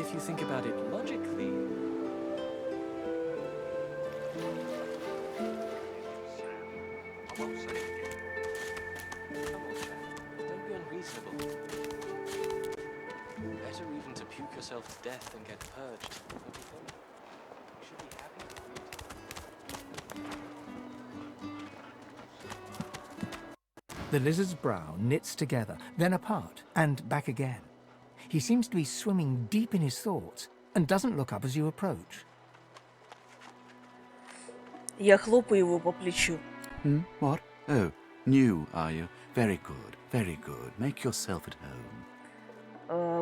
if you think about it logically... Come on, Chad. Don't be unreasonable. Better even to puke yourself to death than get purged. Don't you think? You should be happy with it. The lizard's brow knits together, then apart, and back again. He seems to be swimming deep in his thoughts and doesn't look up as you approach. Я хлопаю его по плечу. What? Oh, new, are you? Very good, very good. Make yourself at home.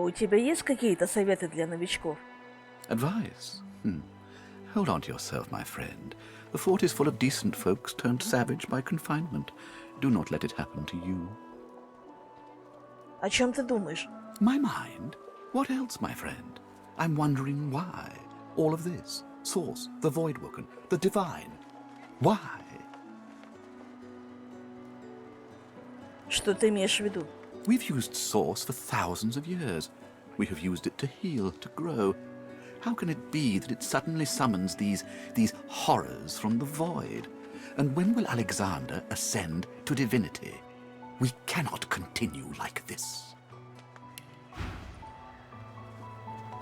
У тебя есть какие-то советы для новичков? Advice? Hold on to yourself, my friend. The fort is full of decent folks turned savage by confinement. Do not let it happen to you. О чем ты думаешь? My mind? What else, my friend? I'm wondering why. All of this. Source, the Voidwoken, the Divine. Why? Что ты имеешь в виду? We've used Source for thousands of years. We have used it to heal, to grow. How can it be that it suddenly summons these horrors from the void? And when will Alexander ascend to divinity? We cannot continue like this.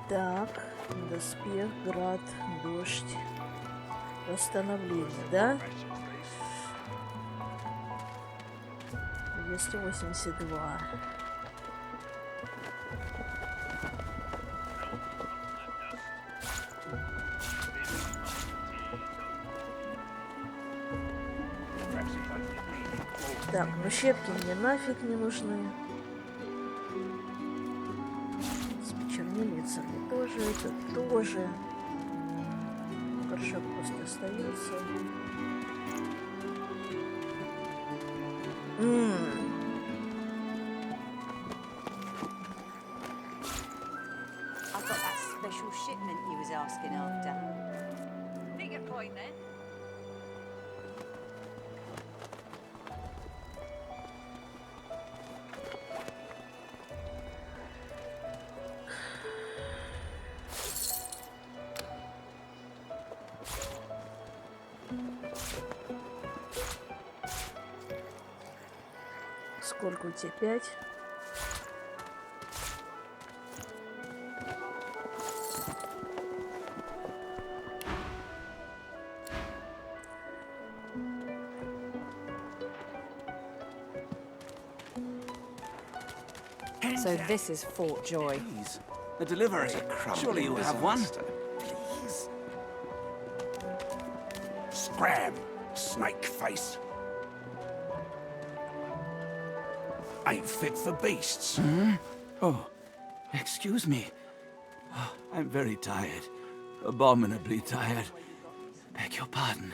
Так, доспех, град, дождь, восстановление, да? 282. Так, ну щепки мне нафиг не нужны. Чернильница мне тоже, это тоже. Горшок просто остается. I've got that special shipment you was asking after. Make your point then. Сколько у тебя? 5? So this is Fort Joy. Please, a delivery. Surely you have one. Please. Scram, snake face. Ain't fit for beasts. Oh, excuse me. Oh, I'm very tired. Abominably tired. Beg your pardon.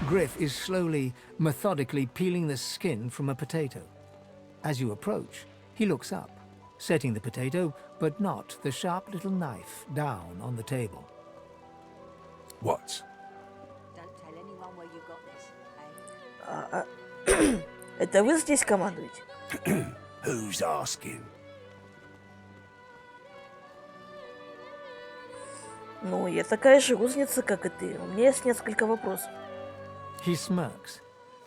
Griff is slowly, methodically peeling the skin from a potato. As you approach, he looks up, setting the potato, but not the sharp little knife, down on the table. What? Don't tell anyone where you got this, eh? Это вы здесь командуете? Who's asking? Ну, я такая же узница, как и ты. У меня есть несколько вопросов. He smirks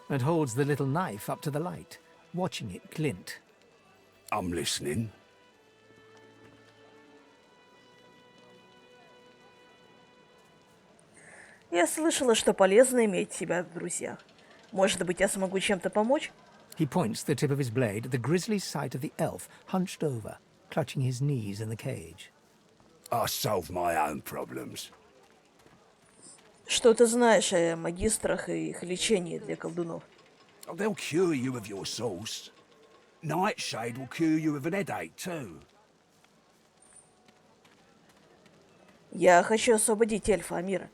and holds the little knife up to the light, watching it glint. I'm listening. Я слышала, что полезно иметь тебя в друзьях. Может быть, я смогу чем-то помочь? He points the tip of his blade at the grisly sight of the elf hunched over, clutching his knees in the cage. I solve my own problems. Что ты знаешь о магистрах и их лечении для колдунов? They'll cure you of your source. Nightshade will cure you of an headache too. Я хочу освободить эльфа Амира.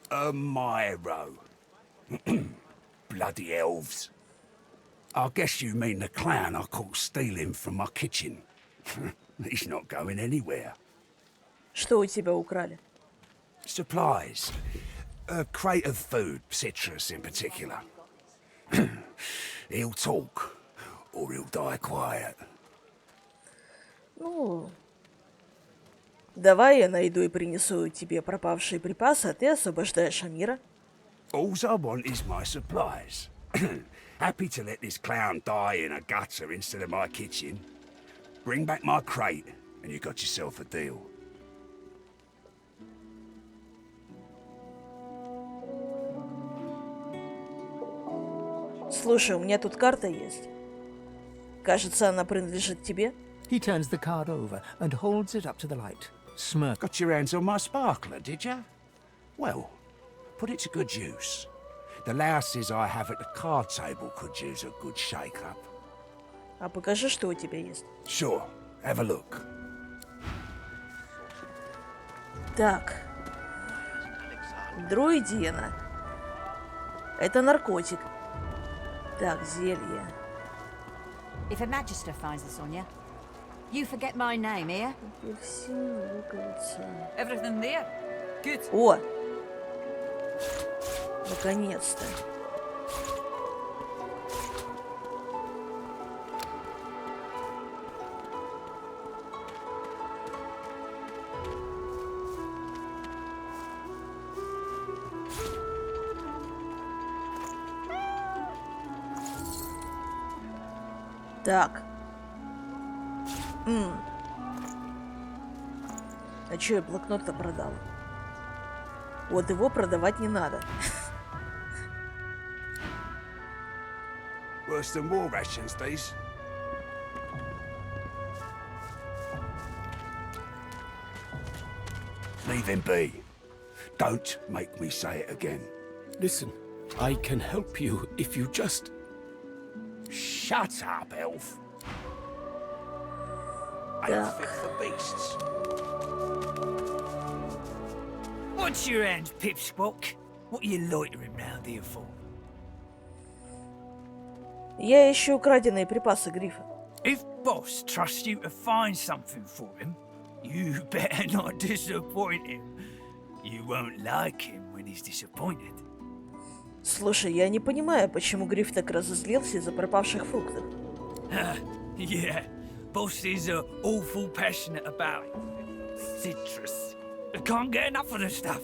A Myro. Bloody elves. I guess you mean the clown I caught stealing from my kitchen. He's not going anywhere. Что у тебя украли? Supplies. A crate of food, citrus in particular. He'll talk. or he'll die quiet. Ну, давай я найду и принесу тебе пропавшие припасы, а ты освобождаешь Амира. All I want is my supplies. Happy to let this clown die in a gutter instead of my kitchen. Bring back my crate, and you got yourself a deal. Слушай, у меня тут карта есть. Кажется, она принадлежит тебе. He turns the card over and holds it up to the light, smirking. Got your hands on my sparkler, did ya? Well, put it to good use. The louses I have at the card table could use a good shake-up. А покажи, что у тебя есть. Sure, have a look. Так. Друидина. Это наркотик. Так, зелье. If a magister finds this on you, you forget my name, here. Апельсин, луковица. Everything there? Good. О! Наконец-то. Так. А чё я блокнот-то продал? Вот его продавать не надо. Worse than war rations, these. Leave him be. Don't make me say it again. Listen, I can help you if you just... Shut up, elf. Ain't Так. fit for beasts. What's your hand, Pipsqueak? What are you loitering round here for? Я ищу украденные припасы Грифа. If Boss trusts you to find something for him, you better not disappoint him. You won't like him when he's disappointed. Слушай, я не понимаю, почему Гриф так разозлился из-за пропавших фруктов. Yeah, Boss is awful passionate about it. Citrus. I can't get enough of the stuff.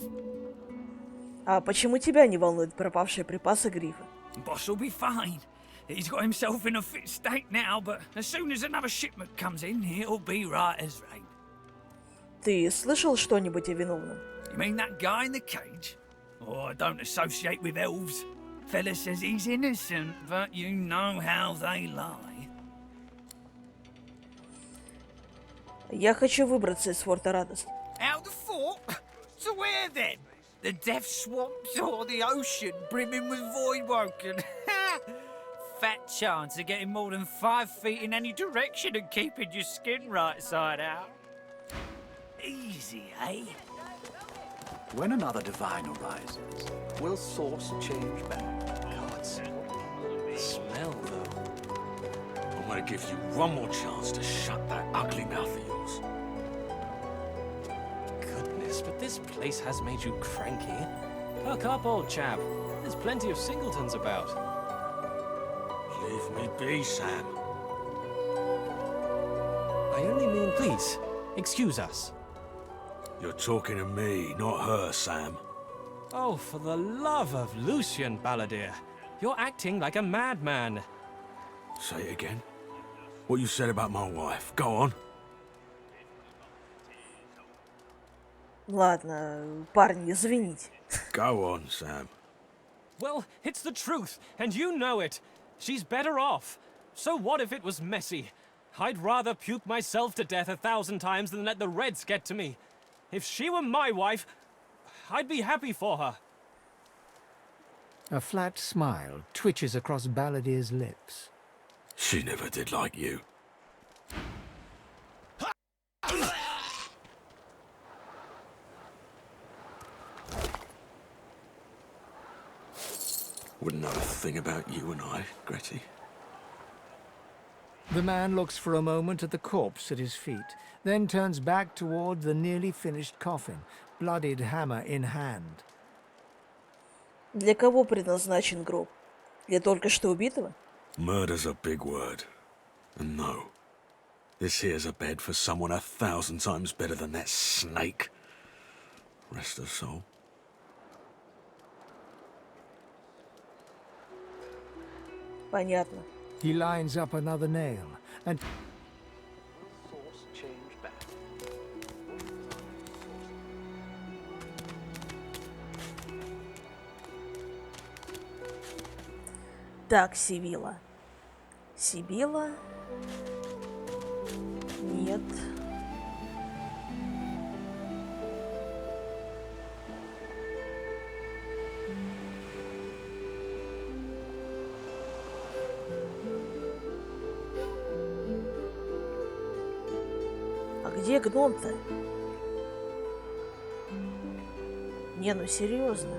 А почему тебя не волнуют пропавшие припасы Грифа? Boss will be fine. He's got himself in a fit state now, but as soon as another shipment comes in, he'll be right as rain. Ты слышал что-нибудь о виновном? You mean that guy in the cage? Oh, I don't associate with elves. Fella says he's innocent, but you know how they lie. Я хочу выбраться из форта Радость. Out the fort? To where then? The death swamps or the ocean brimming with voidwoken? Fat chance of getting more than 5 feet in any direction and keeping your skin right side out. Easy, eh? When another divine arises, will source change back? Gods. The smell, though. I'm gonna give you one more chance to shut that ugly mouth of yours. Goodness, but this place has made you cranky. Perk up, old chap. There's plenty of singletons about. Leave me be, Sam. I only mean, please, excuse us. You're talking to me, not her, Sam. Oh, for the love of Lucian, Balladeer. You're acting like a madman. Say it again. What you said about my wife. Go on. Ладно, парни, извините. Go on, Sam. Well, it's the truth, and you know it. She's better off. So what if it was messy? I'd rather puke myself to death 1,000 times than let the Reds get to me. If she were my wife, I'd be happy for her. A flat smile twitches across Balladier's lips. She never did like you. Wouldn't know a thing about you and I, Gretty. The man looks for a moment at the corpse at his feet, then turns back toward the nearly finished coffin, bloodied hammer in hand. Для кого предназначен гроб? Для только что убитого? Murder's a big word. And no, this here's a bed for someone 1,000 times better than that snake. Rest her soul. Понятно. He lines up another nail and Так, Сибила. Сибила? Нет. А где гном-то? Не, ну серьезно.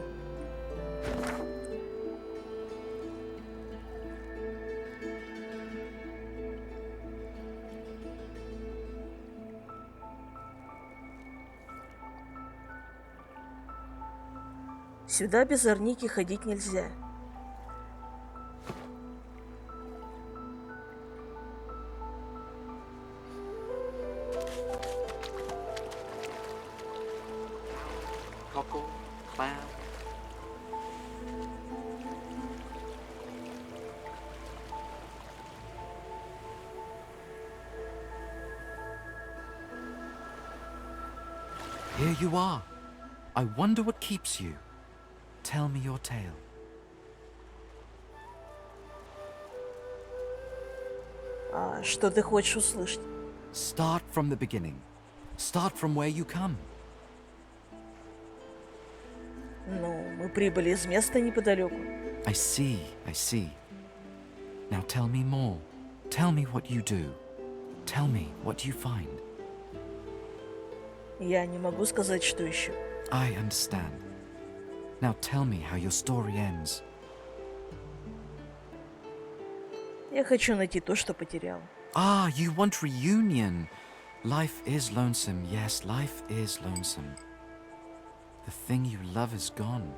Сюда без Арники ходить нельзя. Cockle, clown. Here you are. I wonder what keeps you. Tell me your tale. А что ты хочешь услышать? Start from the beginning. Start from where you come. Ну, мы прибыли из места неподалеку. I see, I see. Now tell me more. Tell me what you do. Tell me what you find. Я не могу сказать, что еще. I understand. Now tell me how your story ends. Я хочу найти то, что потерял. Ah, you want reunion. Life is lonesome. Yes, life is lonesome. The thing you love is gone.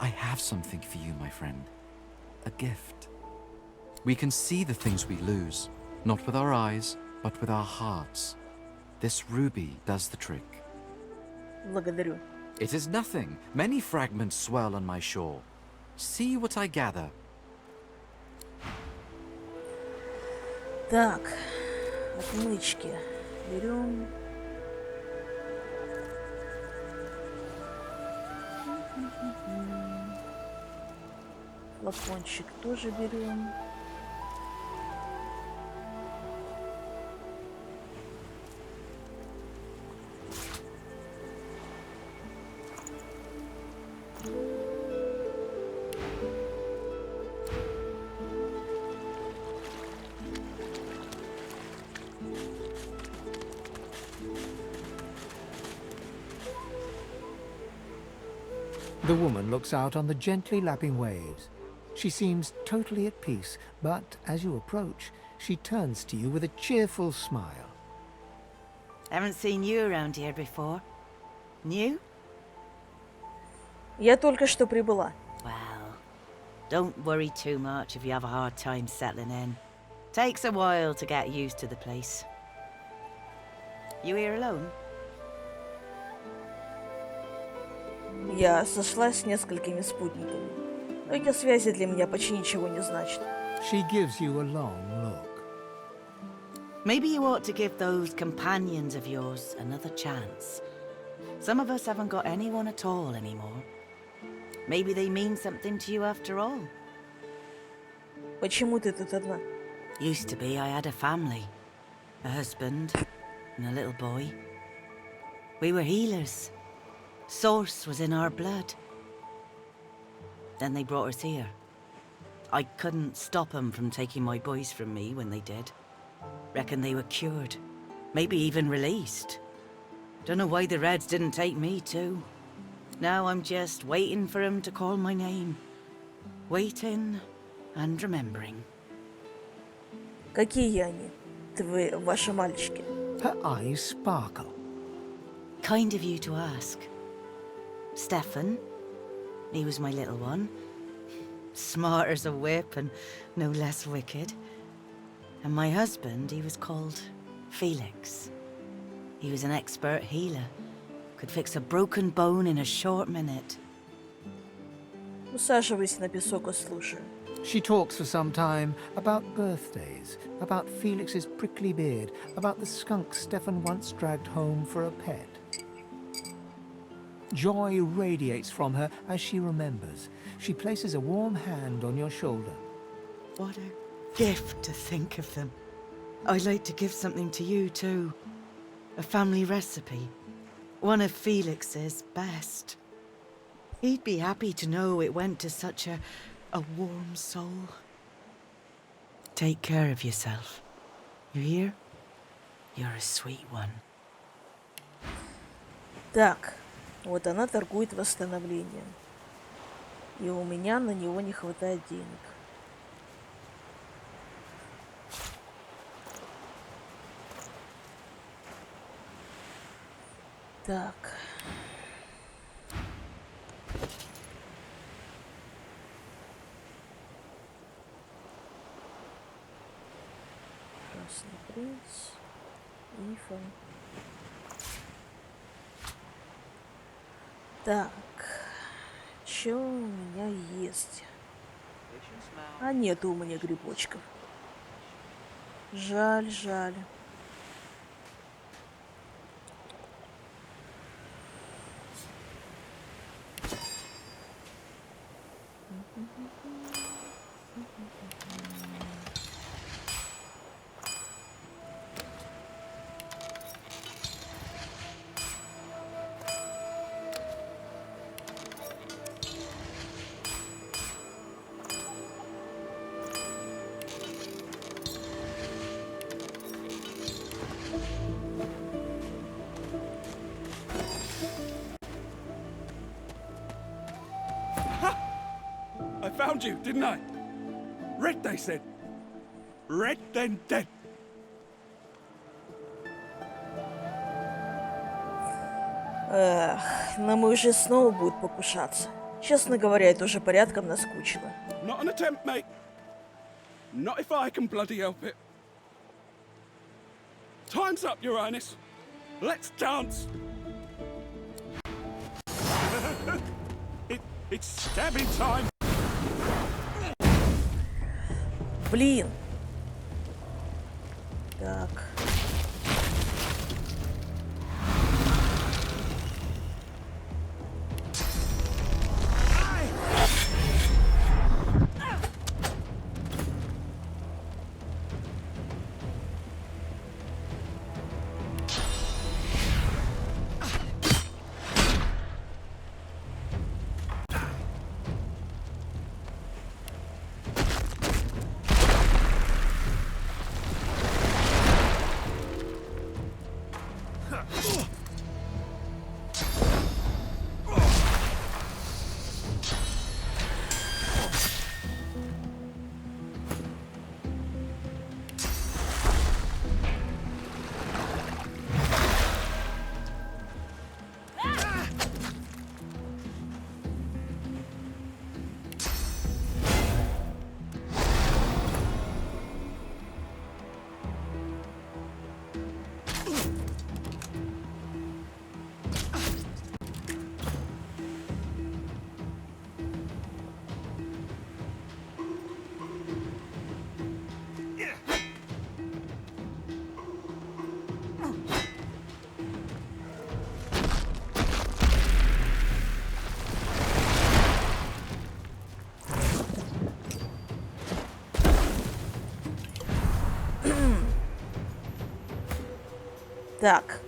I have something for you, my friend. A gift. We can see the things we lose, not with our eyes, but with our hearts. This ruby does the trick. Благодарю. It is nothing. Many fragments swirl on my shore. See what I gather. Так, отмычки. Берем. Флакончик тоже берем. the woman looks out on the gently lapping waves. She seems totally at peace, but as you approach, she turns to you with a cheerful smile. Haven't seen you around here before. New? Я только что прибыла. Well, don't worry too much if you have a hard time settling in. Takes a while to get used to the place. You here alone? Я сошлась с несколькими спутниками. Но эти связи для меня почти ничего не значат. She gives you a long look. Maybe you ought to give those companions of yours another chance. Some of us haven't got anyone at all anymore. Maybe they mean something to you after all. Почему ты тут одна? Used to be I had a family. A husband and a little boy. We were healers. Source was in our blood. Then they brought us here. I couldn't stop them from taking my boys from me when they did. Reckon they were cured. Maybe even released. Don't know why the Reds didn't take me too. Now I'm just waiting for him to call my name. Waiting and remembering. Какие они? Ваши мальчики? Her eyes sparkle. Kind of you to ask. Stefan, he was my little one. Smart as a whip and no less wicked. And my husband, he was called Felix. He was an expert healer. Could fix a broken bone in a short minute. Усаживайся на песок и слушай. She talks for some time about birthdays, about Felix's prickly beard, about the skunk Stefan once dragged home for a pet. Joy radiates from her as she remembers. She places a warm hand on your shoulder. What a gift to think of them. I'd like to give something to you too. A family recipe. One of Felix's best. He'd be happy to know it went to such a warm soul. Take care of yourself. You hear? You're a sweet one. Так, вот она торгует восстановлением. И у меня на него не хватает денег. Так. Красный принц. Ифа. Так. Что у меня есть? А нету у меня грибочков. Жаль, жаль. I found you, didn't I? Red, they said. Red, then dead. Эх, на мою жизнь снова будет покушаться. Честно говоря, это уже порядком наскучило. Not an attempt, mate. Not if I can bloody help it. Time's up, Your Highness. Let's dance. It's stabbing time. Блин. Так. Так.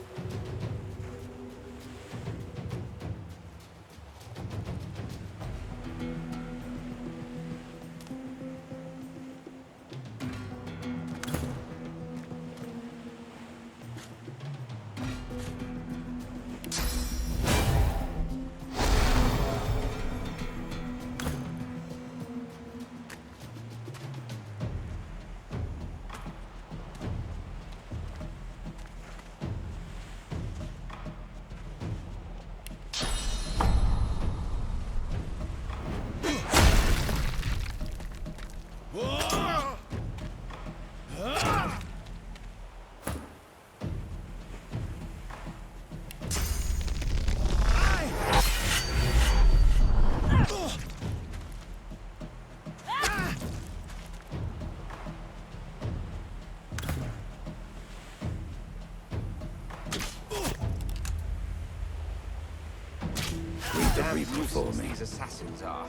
for me. These assassins are.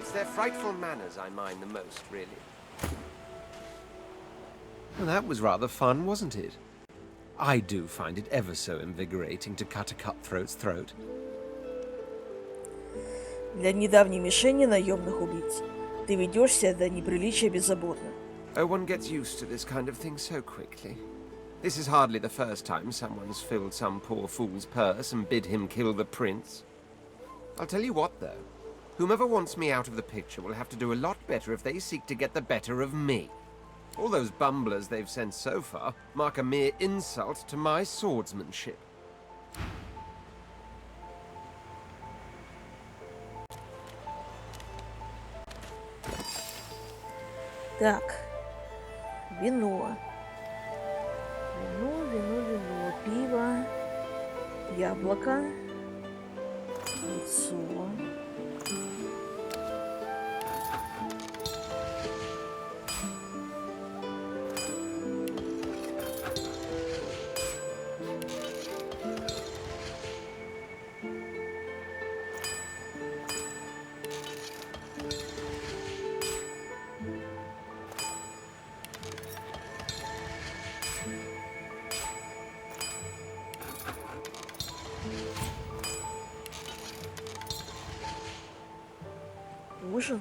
It's their frightful manners I mind the most, really. Well, that was rather fun, wasn't it? I do find it ever so invigorating to cut a cutthroat's throat. Для недавней мишени наемных убийц ты ведешь себя до неприличия беззаботно. Oh, one gets used to this kind of thing so quickly. This is hardly the first time someone's filled some poor fool's purse and bid him kill the prince. I'll tell you what, though. Whomever wants me out of the picture will have to do a lot better if they seek to get the better of me. All those bumblers they've sent so far mark a mere insult to my swordsmanship. Так. Вино. Вино, пиво, яблоко, яйцо. Ужин.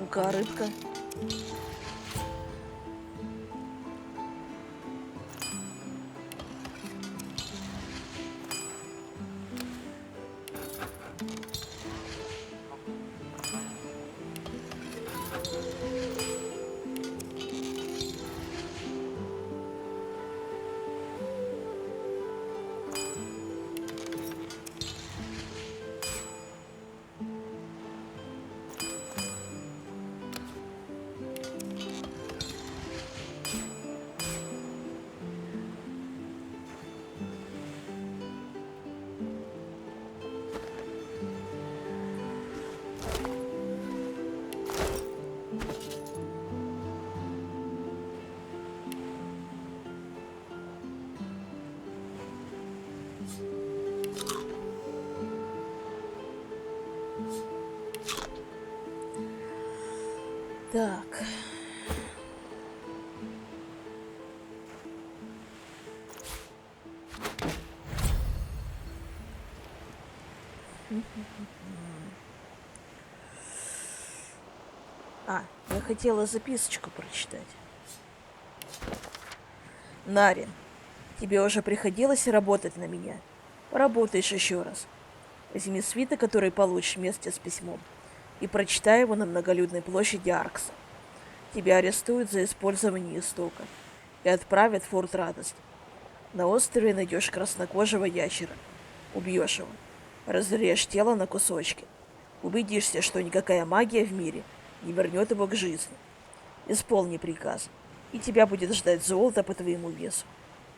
Ну-ка, рыбка. Так. Я хотела записочку прочитать. Нарин, тебе уже приходилось работать на меня. Поработаешь еще раз. Возьми свиток, который получишь вместе с письмом, и прочитай его на многолюдной площади Аркса. Тебя арестуют за использование истока и отправят в форт Радость. На острове найдешь краснокожего ящера. Убьешь его. Разрежь тело на кусочки. Убедишься, что никакая магия в мире не вернет его к жизни. Исполни приказ, и тебя будет ждать золото по твоему весу.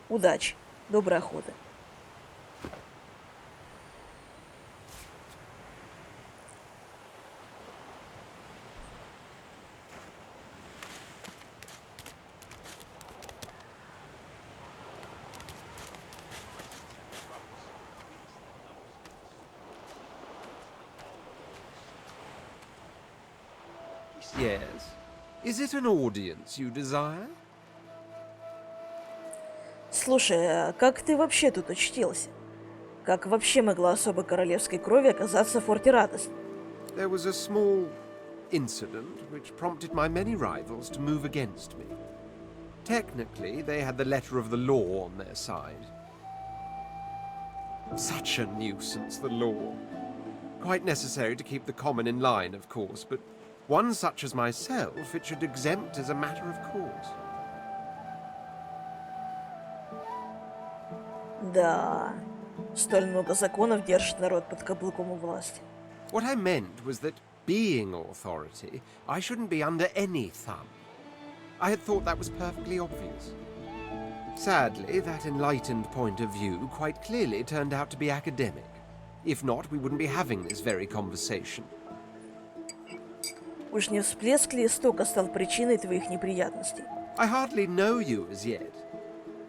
Удачи. Доброй охоты. Yes. Is it an audience you desire? Слушай, а как ты вообще тут очутился? Как вообще могла особо королевской крови оказаться в форте Радость? There was a small incident which prompted my many rivals to move against me. Technically, they had the letter of the law on their side. Such a nuisance, the law. Quite necessary to keep the common in line, of course, but one such as myself it should exempt as a matter of course. Да, столь много законов держит народ под каблуком у власти. What I meant was that, being authority, I shouldn't be under any thumb. I had thought that was perfectly obvious. Sadly, that enlightened point of view quite clearly turned out to be academic. If not, we wouldn't be having this very conversation. Уж не всплеск ли истока стал причиной твоих неприятностей? I hardly know you as yet.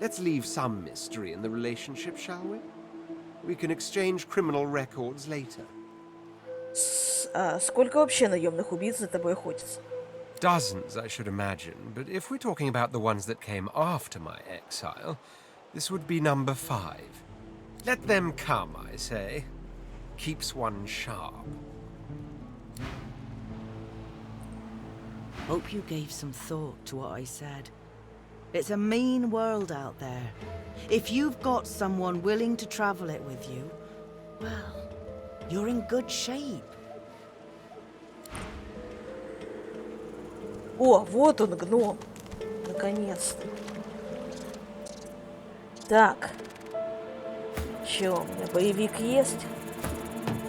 Let's leave some mystery in the relationship, shall we? We can exchange criminal records later. Сколько вообще наемных убийц за тобой охотится? Dozens, I should imagine, but if we're talking about the ones that came after my exile, this would be number 5. Let them come, I say. Keeps one sharp. Hope you gave some thought to what I said. It's a mean world out there. If you've got someone willing to travel it with you, well, you're in good shape. О, вот он, гном. Наконец-то. Так. Чё, у меня боевик есть?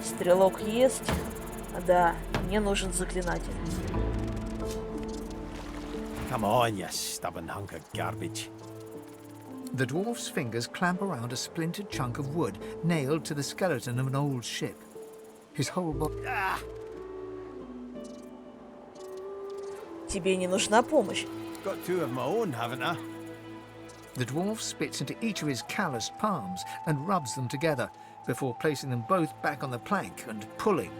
Стрелок есть? Да, мне нужен заклинатель. Come on, you stubborn hunk of garbage. The dwarf's fingers clamp around a splintered chunk of wood nailed to the skeleton of an old ship. His whole body... Тебе не нужна помощь? Got 2 of my own, haven't I? The dwarf spits into each of his calloused palms and rubs them together before placing them both back on the plank and pulling.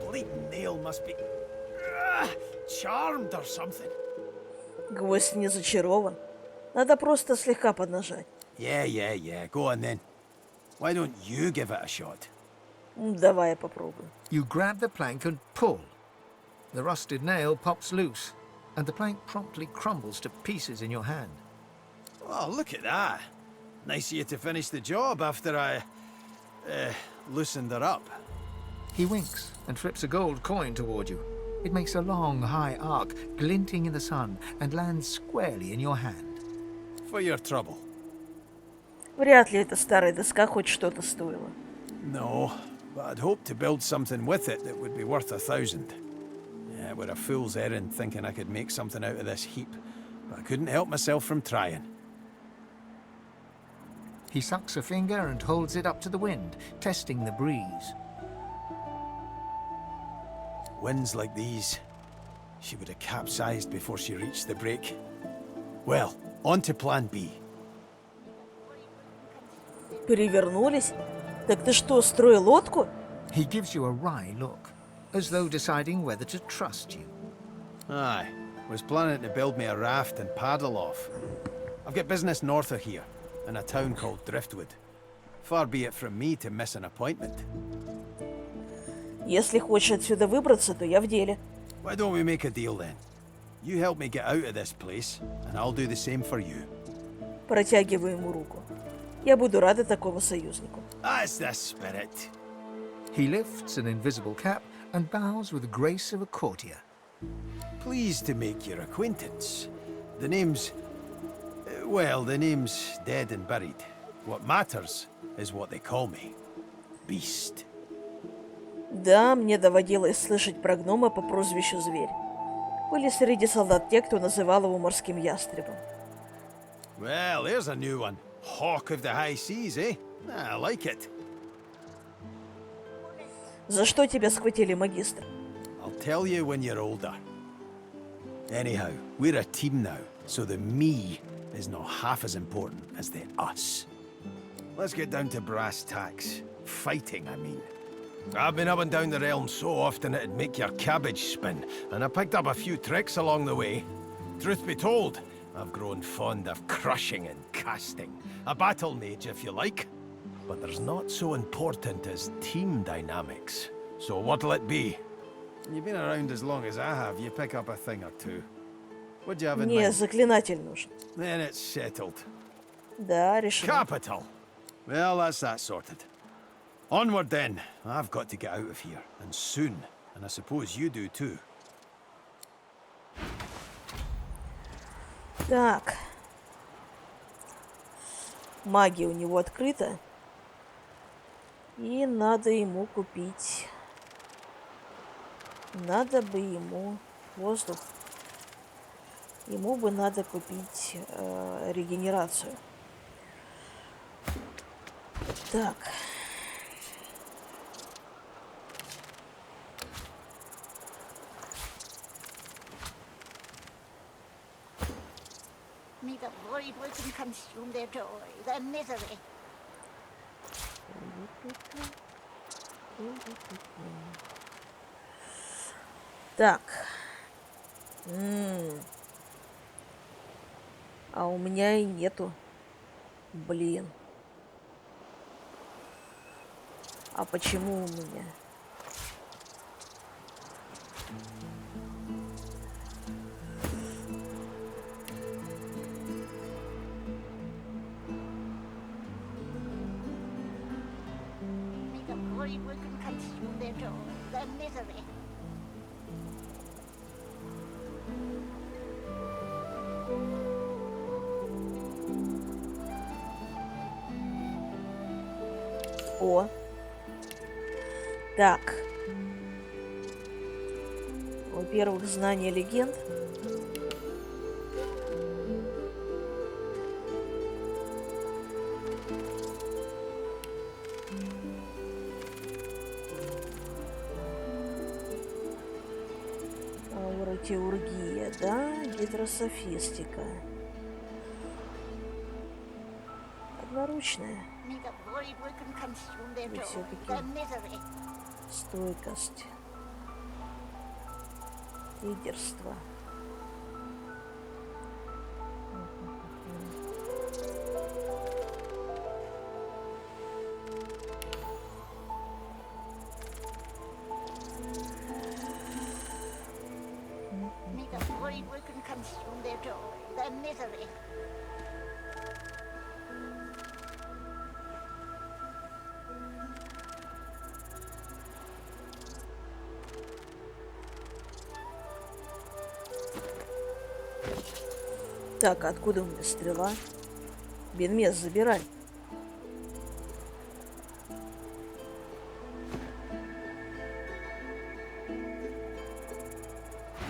Bleeding nail must be charmed or something. Гвоздь не зачарован. Надо просто слегка поднажать. Yeah. Go on then. Why don't you give it a shot? Давай я попробую. You grab the plank and pull. The rusted nail pops loose, and the plank promptly crumbles to pieces in your hand. Oh, look at that. Nice of you to finish the job after I loosened her up. He winks and flips a gold coin toward you. It makes a long, high arc, glinting in the sun, and lands squarely in your hand. For your trouble. Вряд ли эта старая доска хоть что-то стоила. No, but I'd hoped to build something with it that would be worth 1,000. Yeah, we're a fool's errand thinking I could make something out of this heap, but I couldn't help myself from trying. He sucks a finger and holds it up to the wind, testing the breeze. Winds like these, she would have capsized before she reached the break. Well, on to plan B. Перевернулись? Так ты что, строил лодку? He gives you a wry look, as though deciding whether to trust you. Aye, was planning to build me a raft and paddle off. I've got business north of here, in a town called Driftwood. Far be it from me to miss an appointment. Если хочешь отсюда выбраться, то я в деле. Why don't we make a deal then? You help me get out of this place, and I'll do the same for you. Протягиваю ему руку. Я буду рада такому союзнику. That's the spirit. He lifts an invisible cap and bows with the grace of a courtier. Pleased to make your acquaintance. The name's... well, the name's dead and buried. What matters is what they call me. Beast. Да, мне доводилось слышать про гнома по прозвищу Зверь. Были среди солдат те, кто называл его морским ястребом. Well, there's a new one. Hawk of the high seas, eh? I like it. За что тебя схватили, магистр? I'll tell you when you're older. Anyhow, we're a team now, so the me is not half as important as the us. Let's get down to brass tacks. Fighting, I mean. I've been up and down the realm so often it'd make your cabbage spin, and I picked up a few tricks along the way. Truth be told, I've grown fond of crushing and casting. A battle mage, if you like. But there's not so important as team dynamics. So what'll it be? You've been around as long as I have, you pick up a thing or two. What do you have in Мне mind? заклинатель нужен. Then it's settled. Да, решено. Capital! Well, that's that sorted. Onward then. I've got to get out of here, and soon. And I suppose you do too. Так. Магия у него открыта. И надо ему купить... Надо бы ему воздух. Ему бы надо купить регенерацию. Так. Neither void will can consume their joy, their misery. Так. А у меня и нету. Блин. А почему у меня? Neither void will can consume their joy, their misery. О. Так. Во-первых, знание легенд. Ауротеургия, да? Гидрософистика. Одноручная. И все-таки стойкость, лидерство. Так, откуда у меня стрела? Бенмес, забирай.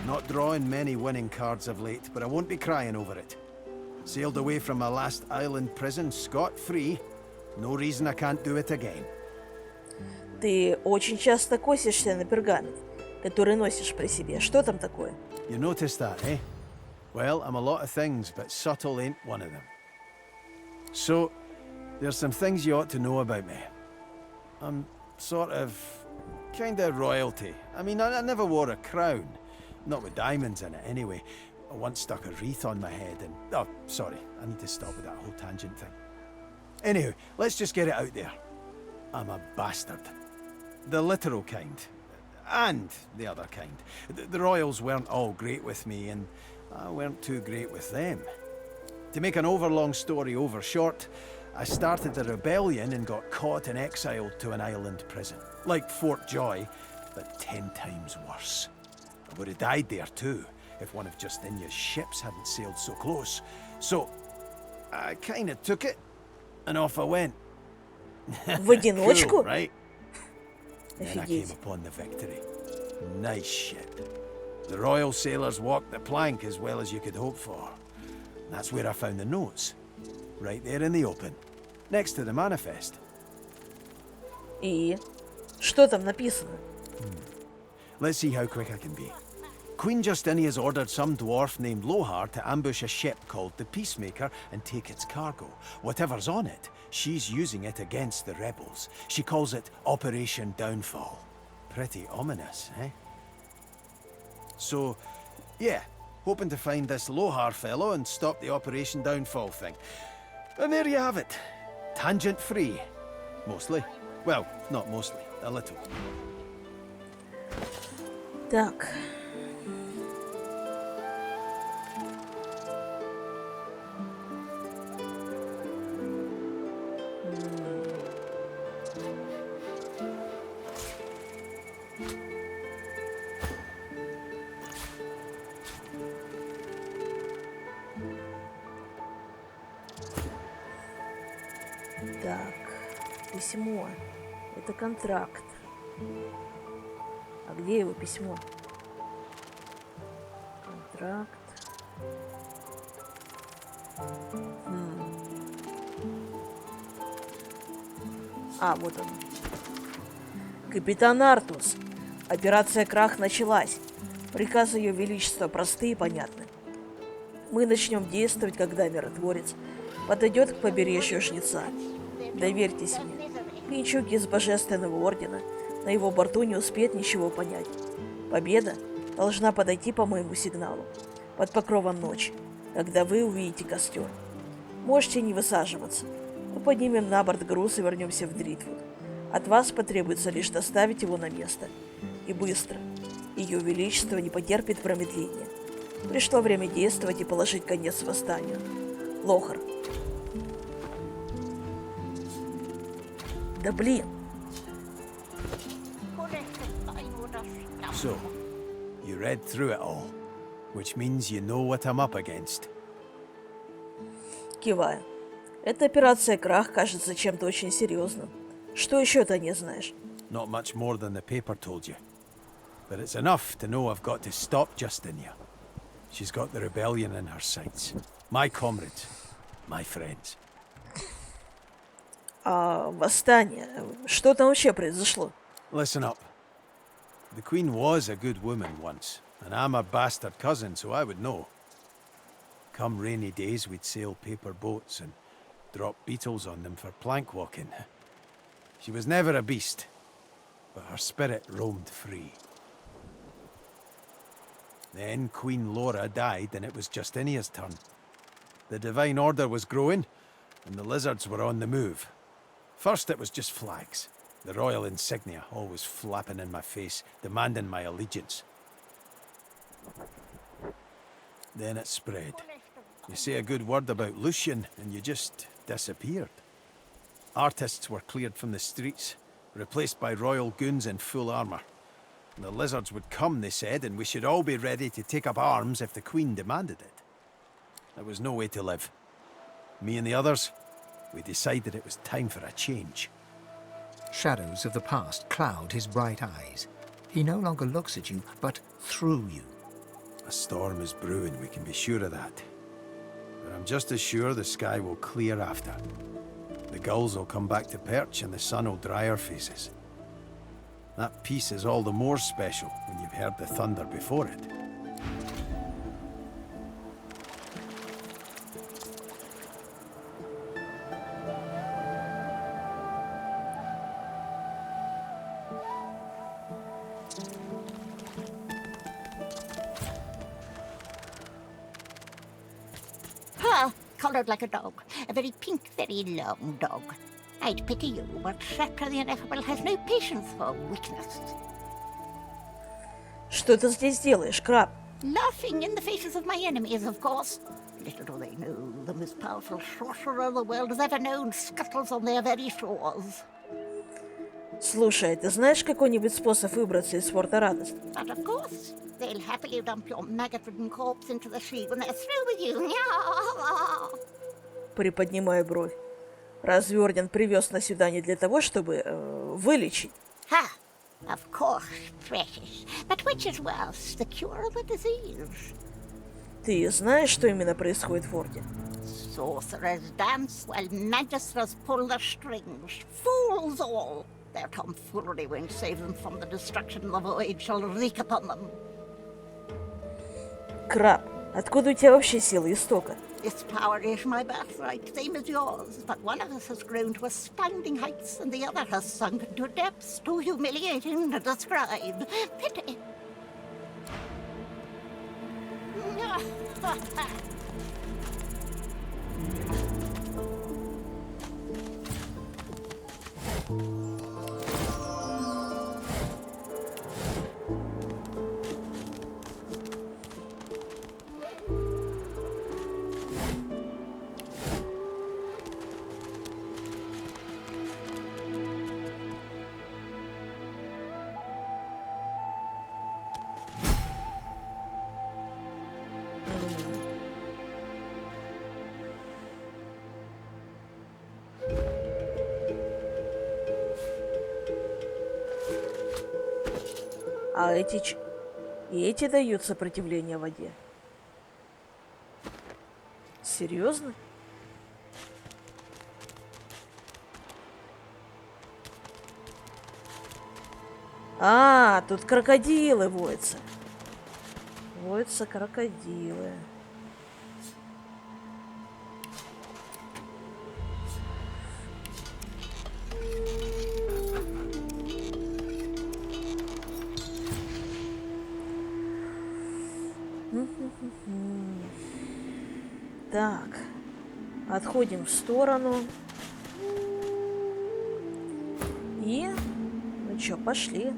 Not drawing many winning cards of late, but I won't be crying over it. Sailed away from my last island prison scot-free. No reason I can't do it again. Ты очень часто косишься на пергамент, который носишь при себе. Что там такое? You noticed that, eh? Well, I'm a lot of things, but subtle ain't one of them. So, there's some things you ought to know about me. I'm sort of... kinda royalty. I mean, I never wore a crown. Not with diamonds in it, anyway. I once stuck a wreath on my head and... Oh, sorry. I need to stop with that whole tangent thing. Anyhow, let's just get it out there. I'm a bastard. The literal kind. And the other kind. The royals weren't all great with me, and I weren't too great with them. To make an overlong story over short, I started a rebellion and got caught and exiled to an island prison. Like Fort Joy, but 10 times worse. I would have died there too, if one of Justinia's ships hadn't sailed so close. So, I kinda took it, and off I went. В одиночку? Cool, right? Then I came Офигеть. upon the Victory. Nice ship. The royal sailors walked the plank as well as you could hope for. That's where I found the notes. Right there in the open. Next to the manifest. И что там написано? Let's see how quick I can be. Queen Justinia's ordered some dwarf named Lohar to ambush a ship called the Peacemaker and take its cargo. Whatever's on it, she's using it against the rebels. She calls it Operation Downfall. Pretty ominous, eh? So, yeah, hoping to find this Lohar fellow and stop the Operation Downfall thing. And there you have it. Tangent-free. Mostly. Well, not mostly. A little. Так. Так, письмо. Это контракт. А где его письмо? Контракт. А, вот он. Капитан Артус. Операция «Крах» началась. Приказы Ее Величества простые и понятны. Мы начнем действовать, когда миротворец подойдет к побережью жнеца. Доверьтесь мне, пьянчуги из Божественного Ордена на его борту не успеют ничего понять. Победа должна подойти по моему сигналу, под покровом ночи, когда вы увидите костер. Можете не высаживаться. Мы поднимем на борт груз и вернемся в Дритвуд. От вас потребуется лишь доставить его на место. И быстро. Ее Величество не потерпит промедления. Пришло время действовать и положить конец восстанию. Лохар. Да блин. So, you read through it all, which means you know what I'm up against. Киваю. Эта операция «Крах» кажется чем-то очень серьезным. Что еще ты не знаешь? Not much more than the paper told you. But it's enough to know I've got to stop Justinia. She's got the rebellion in her sights. My comrades. My friends. А восстание? Что там вообще произошло? Listen up. The Queen was a good woman once, and I'm her bastard cousin, so I would know. Come rainy days, we'd sail paper boats and drop beetles on them for plank walking. She was never a beast, but her spirit roamed free. Then Queen Laura died, and it was Justinia's turn. The Divine Order was growing, and the lizards were on the move. First it was just flags. The royal insignia always flapping in my face, demanding my allegiance. Then it spread. You say a good word about Lucian, and you just disappeared. Artists were cleared from the streets, replaced by royal goons in full armour. The lizards would come, they said, and we should all be ready to take up arms if the Queen demanded it. There was no way to live. Me and the others, we decided it was time for a change. Shadows of the past cloud his bright eyes. He no longer looks at you, but through you. A storm is brewing, we can be sure of that. But I'm just as sure the sky will clear after. The gulls will come back to perch and the sun will dry our faces. That peace is all the more special when you've heard the thunder before it. Coloured like a dog. A very pink, very long dog. I'd pity you, but Scepter the Ineffable has no patience for weakness. Что ты здесь делаешь, Краб? Laughing in the faces of my enemies, of course. Little do they know, the most powerful sorcerer the world has ever known scuttles on their very shores. Слушай, ты знаешь какой-нибудь способ выбраться из форта Радость? But of course, they'll happily dump your maggot-ridden corpse into the sea when they're through with you. Приподнимаю бровь. Разве Орден привез нас сюда не для того, чтобы вылечить? Ha! Of course, precious. But which is worse, the cure or the disease? Ты знаешь, что именно происходит в Форте? Sorcerers dance while magisters pull the strings. Fools all! Their tomfoolery won't save them from the destruction the void shall wreak upon them. Краб, откуда у тебя вообще сила истока? This power is my birthright, same as yours, but one of us has grown to astounding heights and the other has sunk into depths too humiliating to describe. Pity. А эти дают сопротивление воде. Серьезно? А, тут крокодилы водятся. Водятся крокодилы. Так. Отходим в сторону. И... Ну чё, пошли.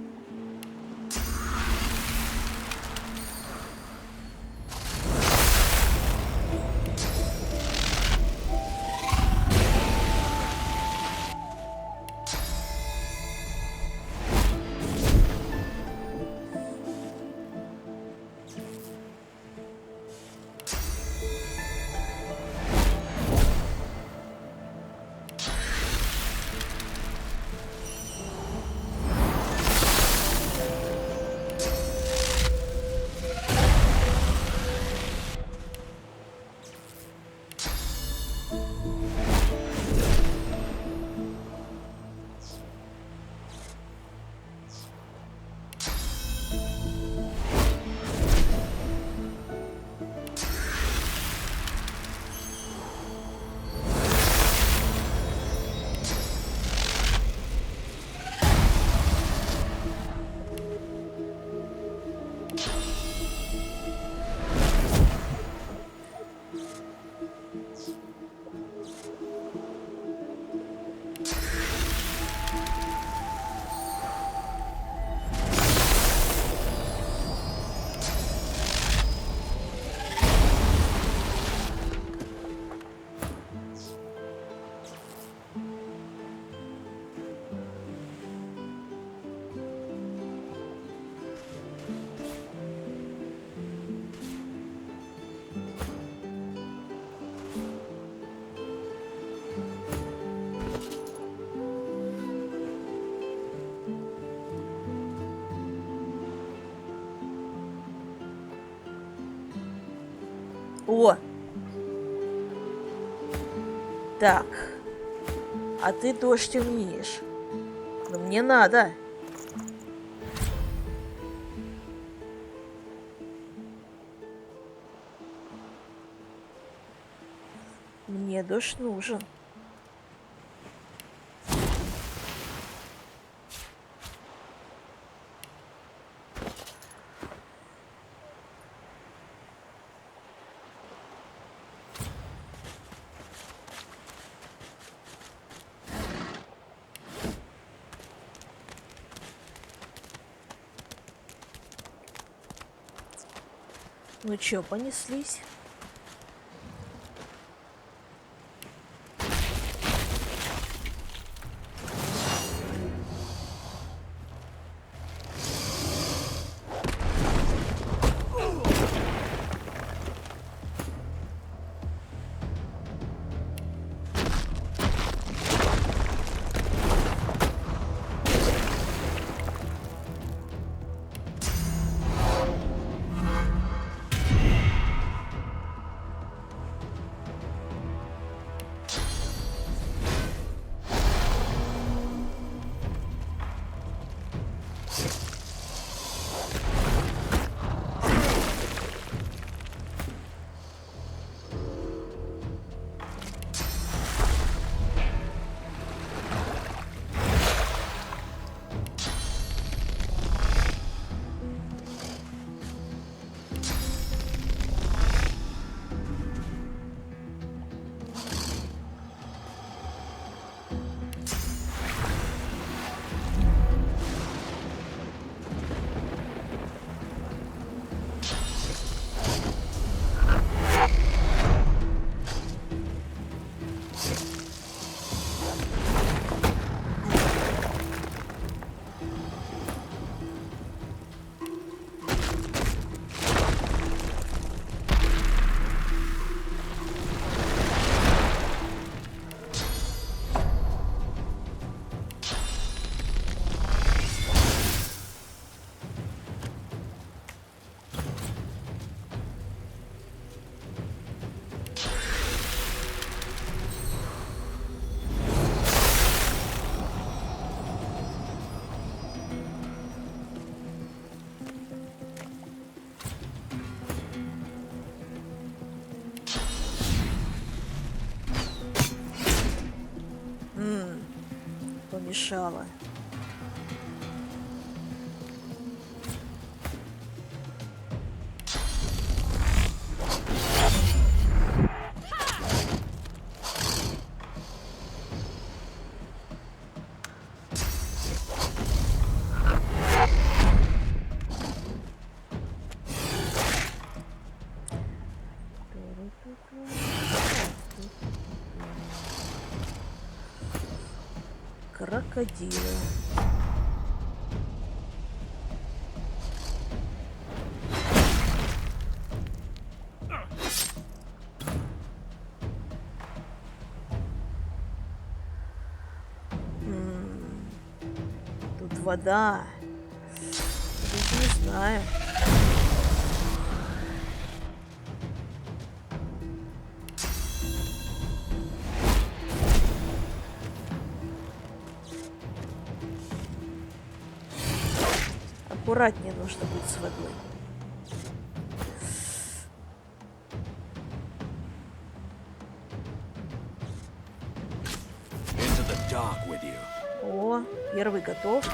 О! Так. А ты дождь умеешь. Но мне надо. Мне дождь нужен. Ну чё, понеслись? Помешала. Крокодилы. Тут вода. Даже не знаю. Аккуратнее нужно быть с водой. Into the dark with you. О, первый готов.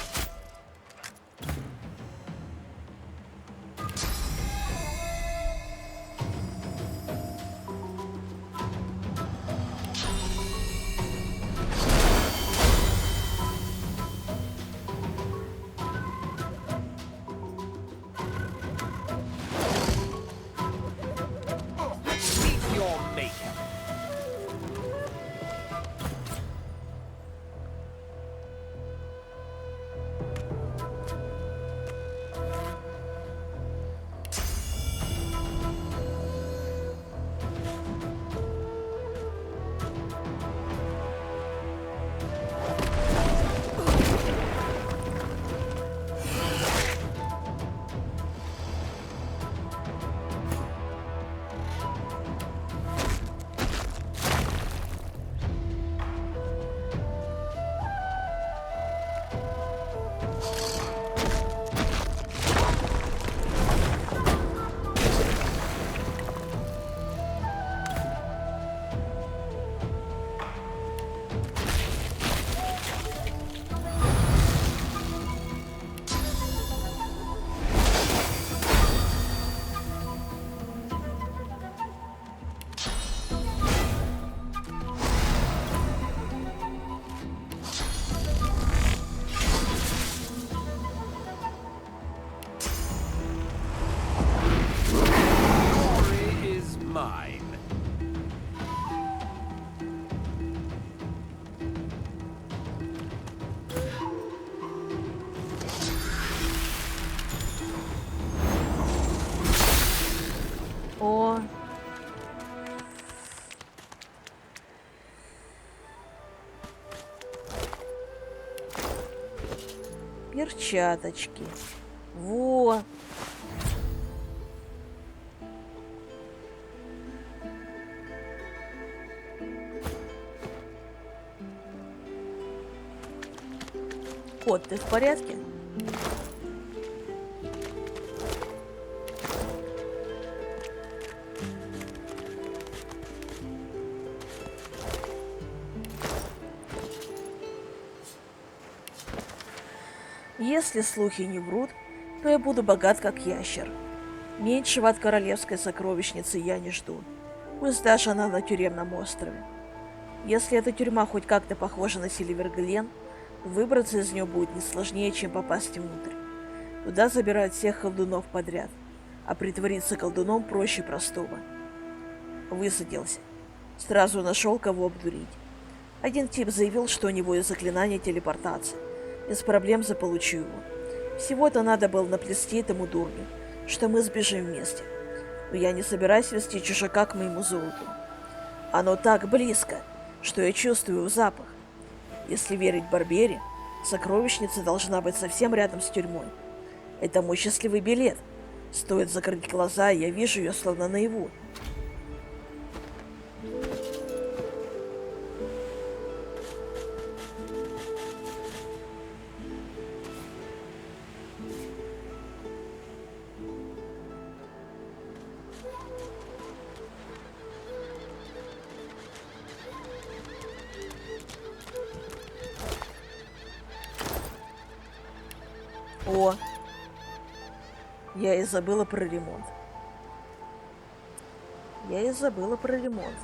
О. Перчаточки. Во. Кот, ты в порядке? Если слухи не врут, то я буду богат, как ящер. Меньшего от королевской сокровищницы я не жду. Пусть даже она на тюремном острове. Если эта тюрьма хоть как-то похожа на Сильверглен, выбраться из нее будет не сложнее, чем попасть внутрь. Туда забирают всех колдунов подряд, а притвориться колдуном проще простого. Высадился. Сразу нашел, кого обдурить. Один тип заявил, что у него есть заклинание телепортации. Без проблем заполучу его. Всего-то надо было наплести этому дурню, что мы сбежим вместе. Но я не собираюсь вести чужака к моему золоту. Оно так близко, что я чувствую запах. Если верить Барбере, сокровищница должна быть совсем рядом с тюрьмой. Это мой счастливый билет. Стоит закрыть глаза, и я вижу ее словно наяву. О, я и забыла про ремонт. Я и забыла про ремонт.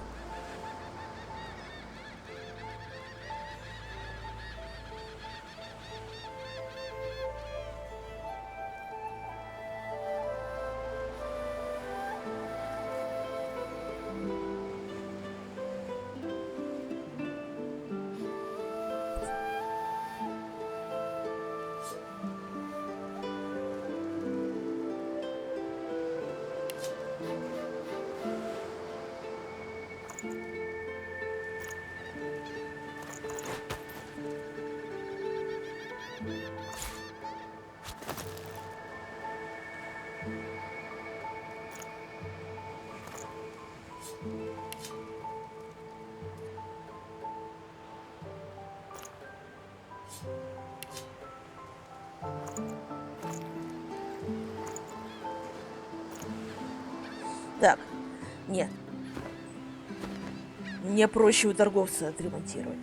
Так, нет. Мне проще у торговца отремонтировать.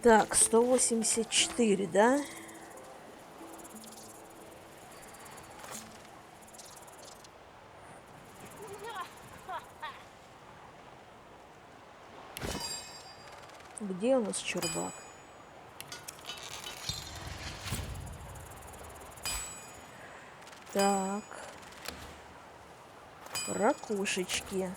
Так, 184, да? Где у нас чурбак? Так. Ракушечки.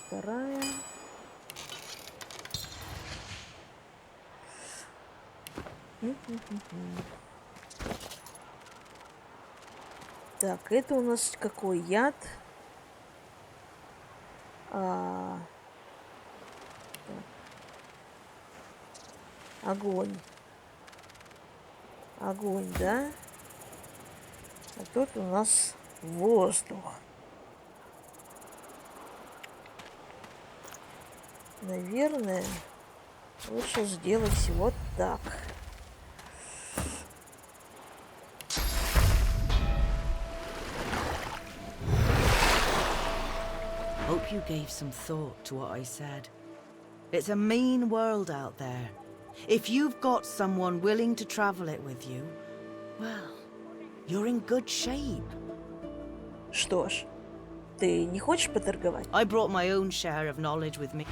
Вторая. Так, это у нас какой яд? Огонь. Огонь, да? А тут у нас воздух. Наверное, лучше сделать вот так. Hope you gave some thought to what I said. It's a mean world out there. If you've got someone willing to travel it with you, well, you're in good shape. Что ж, ты не хочешь поторговать? I brought my own share of knowledge with me.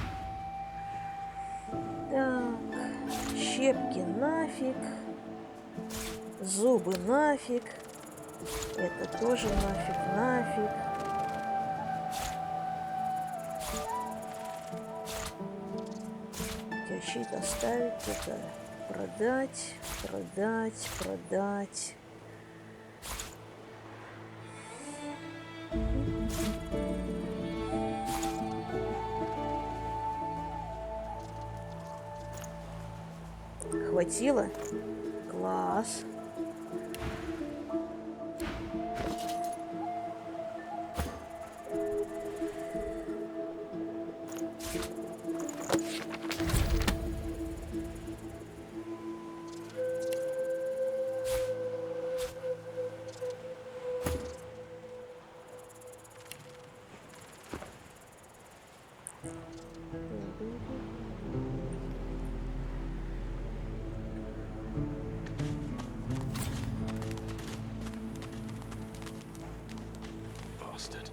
Так, щепки нафиг, зубы нафиг, это тоже нафиг. Щит оставить, это продать. Хватило? Класс. Bastard.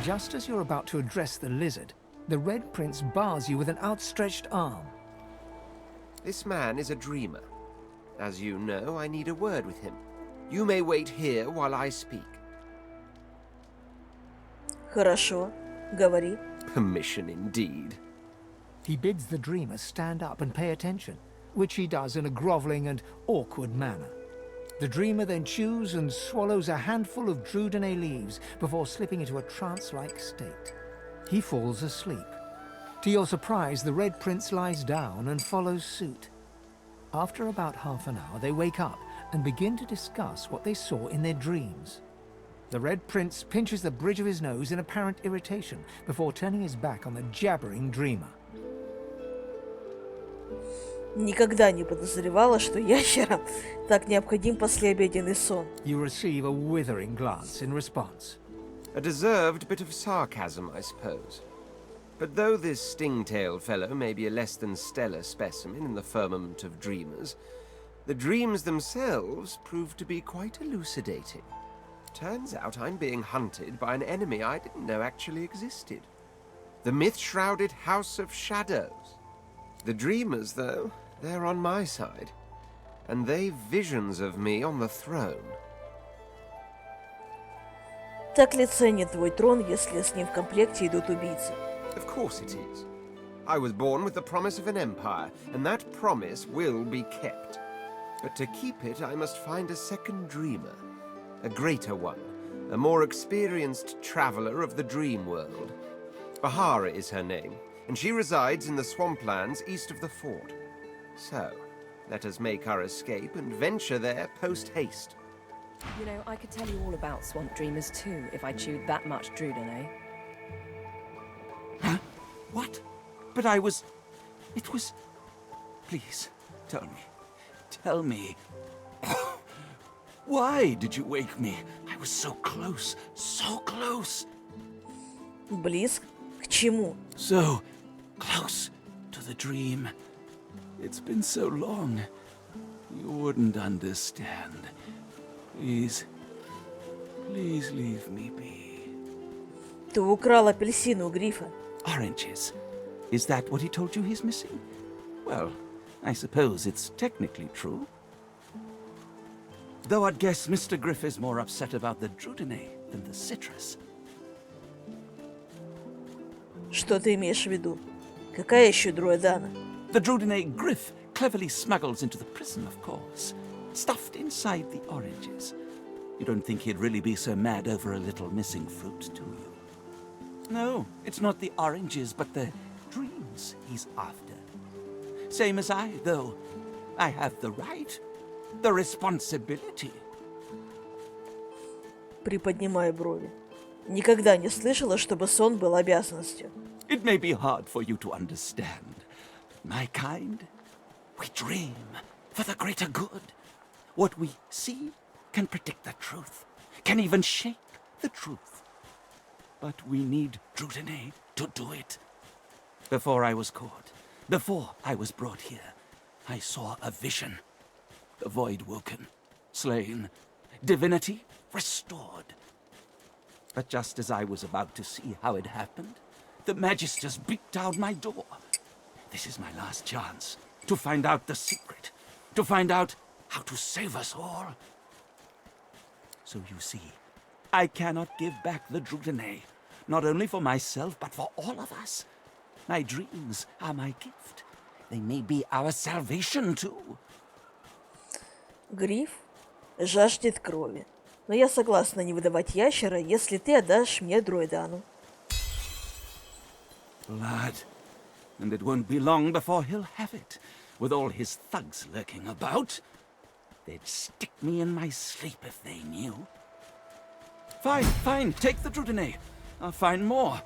Just as you're about to address the lizard, the Red Prince bars you with an outstretched arm. This man is a dreamer. As you know, I need a word with him. You may wait here while I speak. Хорошо, говори. Permission indeed. He bids the dreamer stand up and pay attention, which he does in a groveling and awkward manner. The dreamer then chews and swallows a handful of Drudene leaves before slipping into a trance-like state. He falls asleep. To your surprise, the Red Prince lies down and follows suit. After about half an hour, they wake up and begin to discuss what they saw in their dreams. The Red Prince pinches the bridge of his nose in apparent irritation before turning his back on the jabbering dreamer. Никогда не подозревала, что ящерам так необходим послеобеденный сон. You receive a withering glance in response. A deserved bit of sarcasm, I suppose. But though this sting-tailed fellow may be a less than stellar specimen in the firmament of dreamers, the dreams themselves prove to be quite elucidating. Turns out I'm being hunted by an enemy I didn't know actually existed. The myth-shrouded House of Shadows. The dreamers, though, they're on my side. And they've visions of me on the throne. Так ли ценит твой трон, если с ним в комплекте идут убийцы? Of course it is. I was born with the promise of an empire, and that promise will be kept. But to keep it, I must find a second dreamer. A greater one. A more experienced traveler of the dream world. Bahara is her name, and she resides in the swamplands east of the fort. So, let us make our escape and venture there post-haste. You know, I could tell you all about swamp dreamers too, if I chewed that much Druden, eh? Huh? What? But I was... It was... Please, tell me. Tell me. Why did you wake me? I was so close, so close. Близко? К чему? So close to the dream. It's been so long. You wouldn't understand. Please, please leave me be. Ты украл апельсины у Грифа. Oranges. Is that what he told you he's missing? Well, I suppose it's technically true. Though I'd guess Mr. Griff is more upset about the Drudene than the citrus. Что ты имеешь в виду? Какая еще Друэдана? The Drudene Griff cleverly smuggles into the prison, of course. Stuffed inside the oranges. You don't think he'd really be so mad over a little missing fruit, do you? No, it's not the oranges, but the dreams he's after. Same as I, though. I have the right, the responsibility. Приподнимаю брови. Никогда не слышала, чтобы сон был обязанностью. It may be hard for you to understand. My kind, we dream for the greater good. What we see can predict the truth, can even shape the truth. But we need Drudene to do it. Before I was caught, before I was brought here, I saw a vision. The void woken, slain, divinity restored. But just as I was about to see how it happened, the Magisters beat down my door. This is my last chance to find out the secret, to find out how to save us all. So you see, I cannot give back the Drudene, not only for myself, but for all of us. My dreams are my gift. They may be our salvation too. Гриф жаждет крови. Но я согласна не выдавать ящера, если ты отдашь мне Друэдану. Blood. And it won't be long before he'll have it, with all his thugs lurking about. They'd stick me in my sleep if they knew. Fine, fine, take the Drudene. I'll find more.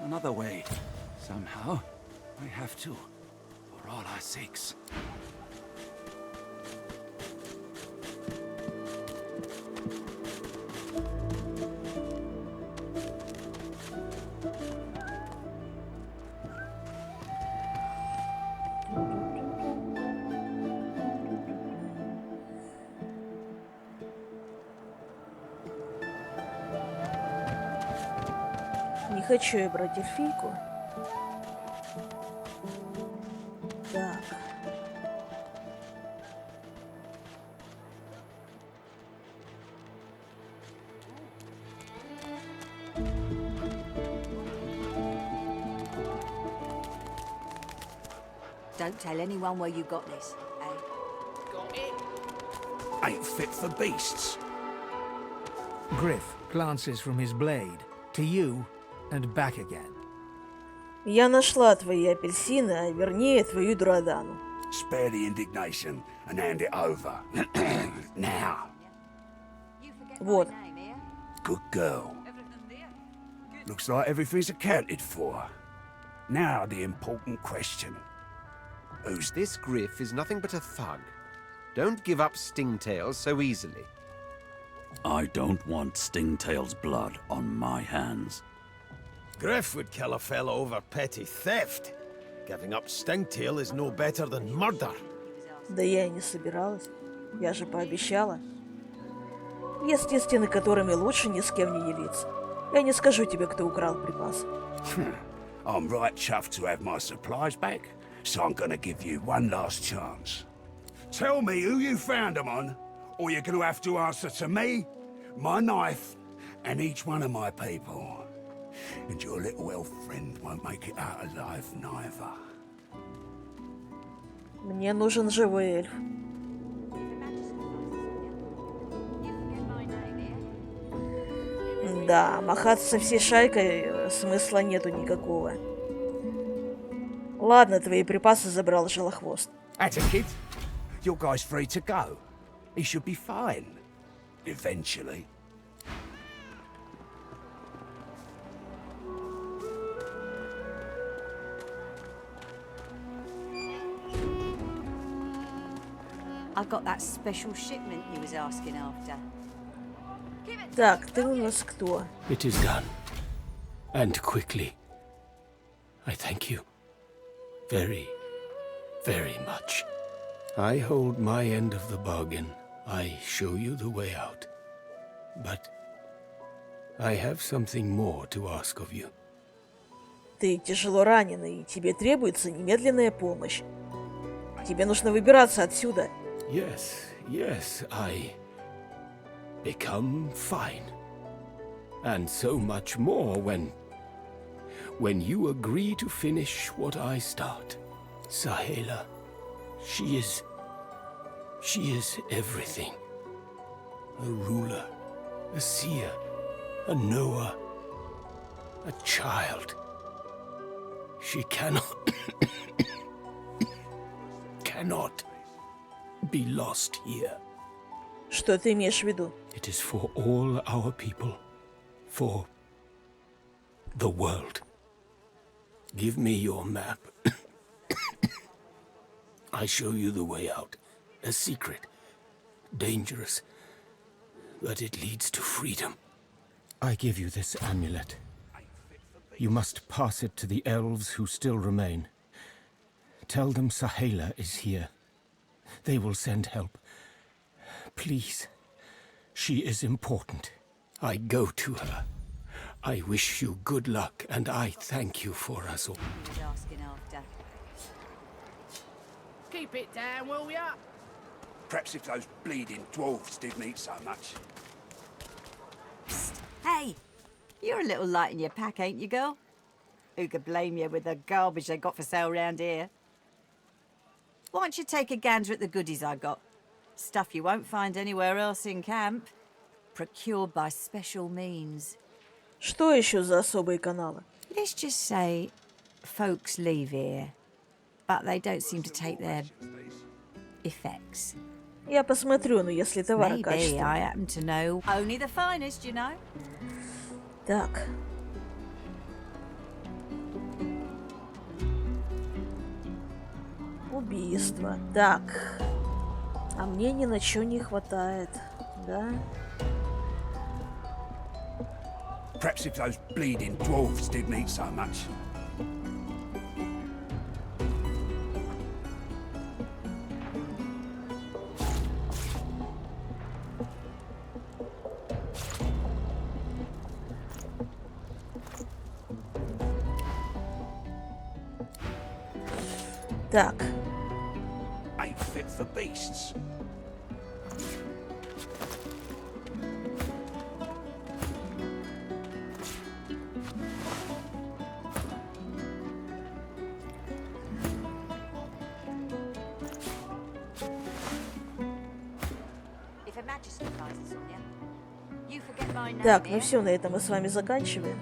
Another way. Somehow, I have to, for all our sakes. Не хочу я брать эльфийку. Так. Don't tell anyone where you got this, eh? Got it. Ain't fit for beasts. Griff glances from his blade to you and back again. Я нашла твои апельсины, а вернее твою дурдану. Spare the indignation and hand it over. Now. Вот. Good girl. Looks like everything's accounted for. Now the important question. Who's This Griff is nothing but a thug. Don't give up Stingtail so easily. I don't want Stingtail's blood on my hands. Griff would kill a fellow over petty theft. Giving up Stingtail is no better than murder. Да я и не собиралась. Я же пообещала. Есть истины, которыми лучше ни с кем не делиться. Я не скажу тебе, кто украл припасы. I'm right chuffed to have my supplies back, so I'm gonna give you one last chance. Tell me who you found them on, or you're gonna have to answer to me, my knife, and each one of my people. And your little elf friend won't make it out alive neither. Мне нужен живой эльф. Да, махаться со всей шайкой смысла нету никакого. Ладно, твои припасы забрал Желохвост. That's a kid. Your guy's free to go. He should be fine. Eventually. I got that special shipment you was asking after. Так, ты у нас кто? It is done. And quickly. I thank you. Very, very much. I hold my end of the bargain. I show you the way out. But I have something more to ask of you. Ты тяжело раненый, и тебе требуется немедленная помощь. Тебе нужно выбираться отсюда. Yes, I become fine. And so much more when you agree to finish what I start. Sahela, she is everything. A ruler, a seer, a knower, a child. She cannot be lost here. Что ты имеешь в виду? It is for all our people, for the world. Give me your map. I show you the way out. A secret, dangerous, but it leads to freedom. I give you this amulet. You must pass it to the elves who still remain. Tell them Sahela is here. They will send help. Please. She is important. I go to her. I wish you good luck, and I thank you for us all. Keep it down, will ya? Perhaps if those bleeding dwarves didn't eat so much. Psst. Hey, you're a little light in your pack, ain't you, girl? Who could blame you with the garbage they got for sale round here? Why don't you take a gander at the goodies I got? Stuff you won't find anywhere else in camp. Procured by special means. Что еще за особые каналы? Let's just say folks leave here, but they don't seem to take their effects. Я посмотрю, но если товар Maybe качественный. I happen to know only the finest, you know. Так. Убийство. Так. А мне ни на чё не хватает. Да? Perhaps if those bleeding dwarves didn't eat so much. Так. Ain't fit for beasts. Так, ну все, на этом мы с вами заканчиваем.